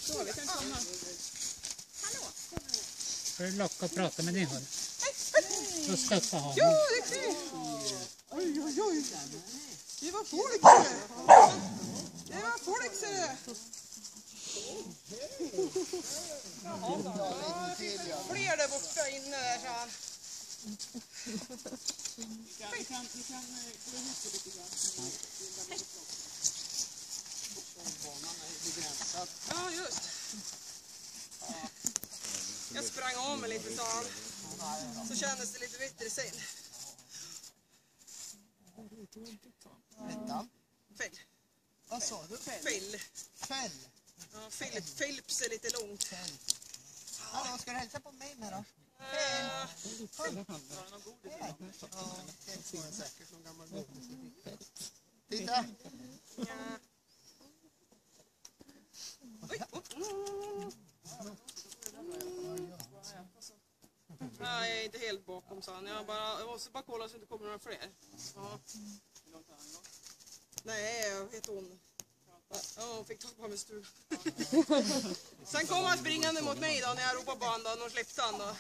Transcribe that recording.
Så, vi kan komma. Hallå! Får du locka och prata med din hund? Då stötta honom. Ja, det är kul! Oj, oj, oj. Det var folk, ser du. Det var folk, ser du. Ja, det finns fler där borta inne där, sa han. Vi kan gå ihop lite grann. Ja, just. Jag sprang om mig lite, sa han. Så kändes det lite bättre sen. Vänta. Fäll. Vad sa du? Fäll. Fäll. Ja, Philips är lite långt. Fäll. Hallå, ska du hälsa på mig med då? Fäll. Säkert någon gammal godis. Titta. Ja. Oj, Nej, jag är inte helt bakom, sa han. Jag måste bara kolla så att det kommer några fler. Ja. Nej, jag vet hon. Ja, hon fick tag på mig stu. Sen kom han springande mot mig då när jag ropade på honom då. Och släppte han då.